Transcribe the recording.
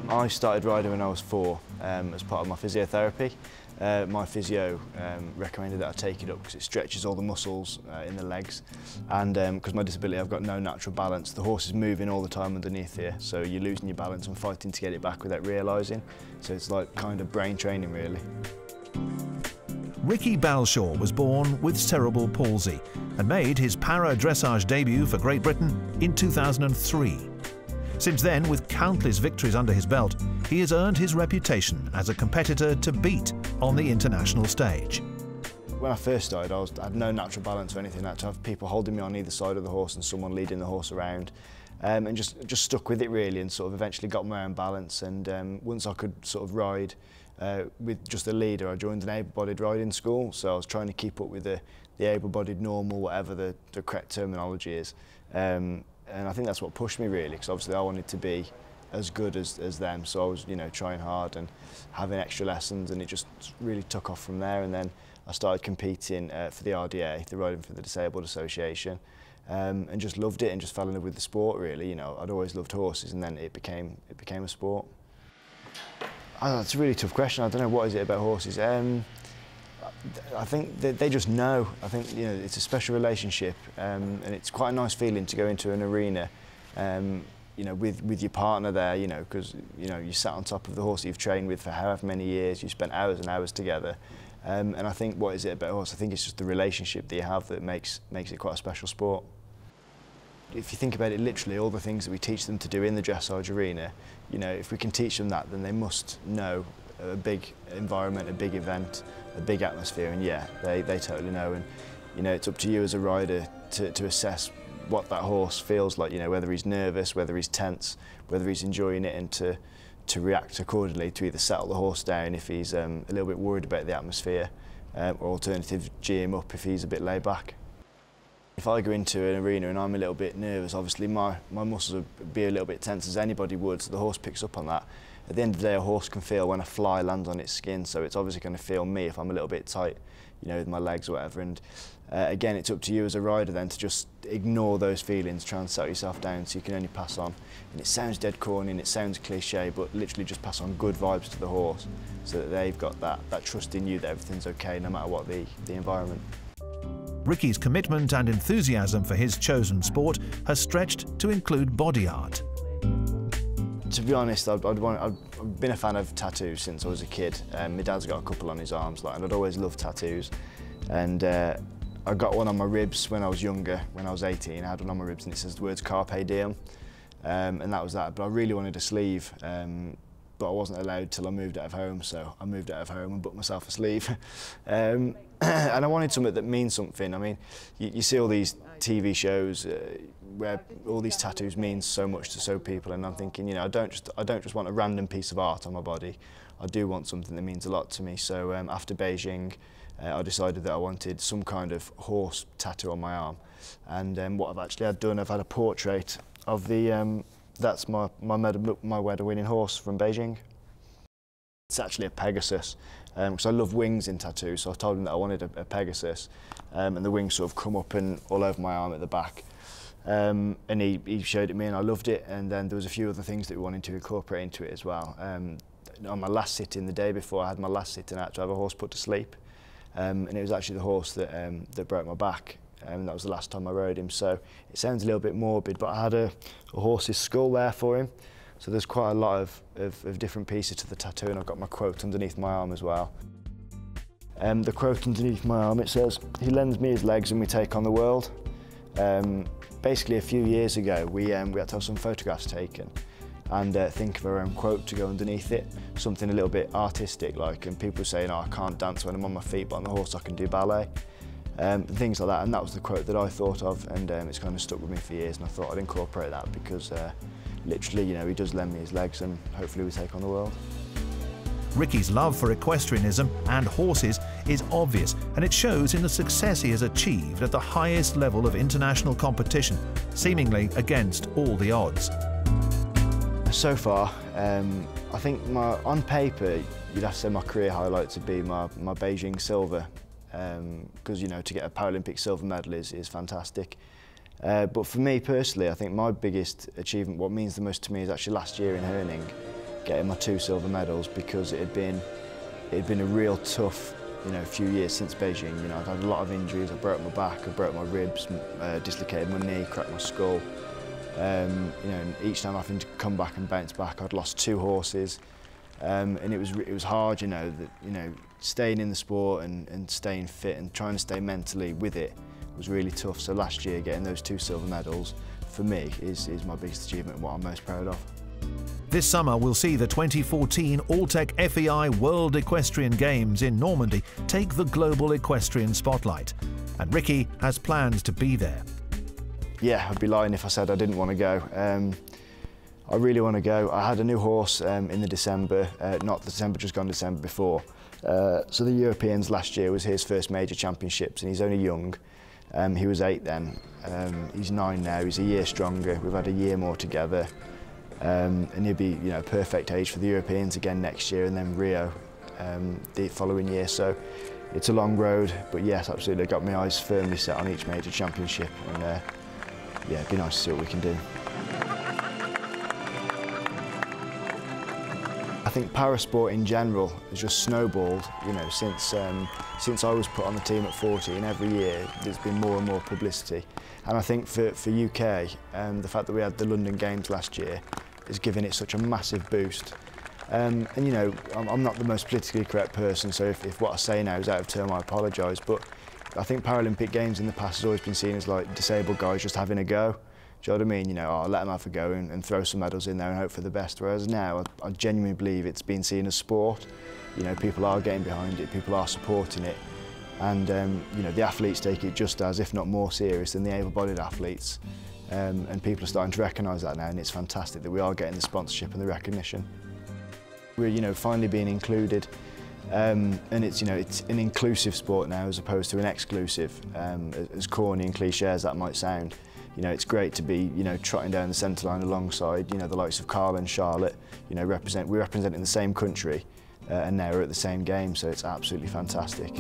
I started riding when I was 4 as part of my physiotherapy. My physio recommended that I take it up because it stretches all the muscles in the legs, and because my disability I've got no natural balance. The horse is moving all the time underneath here, so you're losing your balance and fighting to get it back without realising. So it's like kind of brain training really. Ricky Balshaw was born with cerebral palsy and made his para-dressage debut for Great Britain in 2003. Since then, with countless victories under his belt, he has earned his reputation as a competitor to beat on the international stage. When I first started, I had no natural balance or anything. I had to have people holding me on either side of the horse and someone leading the horse around, and just stuck with it really, and sort of eventually got my own balance. And once I could sort of ride with just a leader, I joined an able-bodied riding school, so I was trying to keep up with the able-bodied normal, whatever the correct terminology is. And I think that's what pushed me really, because obviously I wanted to be as good as them, so I was, you know, trying hard and having extra lessons, and it just really took off from there. And then I started competing for the RDA, the Riding for the Disabled Association, and just loved it and just fell in love with the sport really. You know, I'd always loved horses, and then it became a sport. I don't know, it's a really tough question. I don't know, what is it about horses? I think they just know. I think, you know, it's a special relationship, and it's quite a nice feeling to go into an arena, you know, with your partner there, you know, because, you know, you sat on top of the horse that you've trained with for however many years, you spent hours and hours together, and I think, what is it about horse? I think it's just the relationship that you have that makes it quite a special sport. If you think about it literally, all the things that we teach them to do in the dressage arena, you know, if we can teach them that, then they must know a big environment, a big event, a big atmosphere, and yeah, they totally know. And you know, it's up to you as a rider to assess what that horse feels like, you know, whether he's nervous, whether he's tense, whether he's enjoying it, and to react accordingly, to either settle the horse down if he's a little bit worried about the atmosphere, or alternative, G him up if he's a bit laid back. If I go into an arena and I'm a little bit nervous, obviously my muscles would be a little bit tense, as anybody would, so the horse picks up on that. At the end of the day, a horse can feel when a fly lands on its skin, so it's obviously going to feel me if I'm a little bit tight, you know, with my legs or whatever. And again, it's up to you as a rider then to just ignore those feelings, try and settle yourself down so you can only pass on. And it sounds dead corny and it sounds cliche, but literally just pass on good vibes to the horse so that they've got that trust in you that everything's okay no matter what the environment. Ricky's commitment and enthusiasm for his chosen sport has stretched to include body art. To be honest, I've been a fan of tattoos since I was a kid. My dad's got a couple on his arms, and I'd always loved tattoos. And I got one on my ribs when I was younger, when I was 18. I had one on my ribs and it says the words Carpe Diem, and that was that. But I really wanted a sleeve, but I wasn't allowed till I moved out of home, so I moved out of home and booked myself a sleeve. And I wanted something that means something. I mean, you see all these TV shows where all these tattoos mean so much to so people, and I'm thinking, you know, I don't just want a random piece of art on my body. I do want something that means a lot to me. So after Beijing, I decided that I wanted some kind of horse tattoo on my arm. And what I've actually had done, I've had a portrait of the that's my medal-winning horse from Beijing. It's actually a Pegasus, because I love wings in tattoos, so I told him that I wanted a Pegasus, and the wings sort of come up and all over my arm at the back. And he showed it me and I loved it, and then there was a few other things that we wanted to incorporate into it as well. On my last sitting, the day before I had my last sitting, I had to have a horse put to sleep, and it was actually the horse that broke my back. That was the last time I rode him, so it sounds a little bit morbid, but I had a horse's skull there for him, so there's quite a lot of different pieces to the tattoo, and I've got my quote underneath my arm as well. The quote underneath my arm, it says, "He lends me his legs and we take on the world." Basically a few years ago we had to have some photographs taken and think of our own quote to go underneath it, something a little bit artistic like, and people were saying, "Oh, I can't dance when I'm on my feet, but on the horse I can do ballet." Things like that, and that was the quote that I thought of, and it's kind of stuck with me for years, and I thought I'd incorporate that because literally, you know, he does lend me his legs and hopefully we take on the world. Ricky's love for equestrianism and horses is obvious, and it shows in the success he has achieved at the highest level of international competition, seemingly against all the odds. So far, I think on paper, you'd have to say my career highlights would be my Beijing silver, because, you know, to get a Paralympic silver medal is fantastic. But for me personally, I think my biggest achievement, what means the most to me, is actually last year in Herning. getting my 2 silver medals, because it had been a real tough, few years since Beijing. I'd had a lot of injuries. I broke my back, I broke my ribs, dislocated my knee, cracked my skull. And each time having to come back and bounce back, I'd lost 2 horses, and it was hard. Staying in the sport and staying fit and trying to stay mentally with it was really tough. So last year, getting those 2 silver medals for me is my biggest achievement and what I'm most proud of. This summer we'll see the 2014 Alltech FEI World Equestrian Games in Normandy take the global equestrian spotlight, and Ricky has plans to be there. Yeah, I'd be lying if I said I didn't want to go. I really want to go. I had a new horse in the December, not December, just gone December before. So the Europeans last year was his first major championships, and he's only young. He was 8 then. He's 9 now. He's a year stronger. We've had a year more together, and he'll be, perfect age for the Europeans again next year, and then Rio the following year. So it's a long road, but yes, absolutely. I've got my eyes firmly set on each major championship, and yeah, it'd be nice to see what we can do. I think parasport in general has just snowballed, since I was put on the team at 14. Every year there's been more and more publicity, and I think for UK, the fact that we had the London Games last year has given it such a massive boost. And I'm not the most politically correct person, so if what I say now is out of turn, I apologise, but I think Paralympic Games in the past has always been seen as like disabled guys just having a go. Do you know what I mean? I'll let them have a go and throw some medals in there and hope for the best. Whereas now, I genuinely believe it's been seen as sport. People are getting behind it, people are supporting it, and the athletes take it just as, if not more serious than the able-bodied athletes. And people are starting to recognise that now, and it's fantastic that we are getting the sponsorship and the recognition. We're finally being included, and it's an inclusive sport now as opposed to an exclusive. As corny and cliché as that might sound. It's great to be, trotting down the centre line alongside, the likes of Carl and Charlotte. We're representing the same country, and now we're at the same game, so it's absolutely fantastic.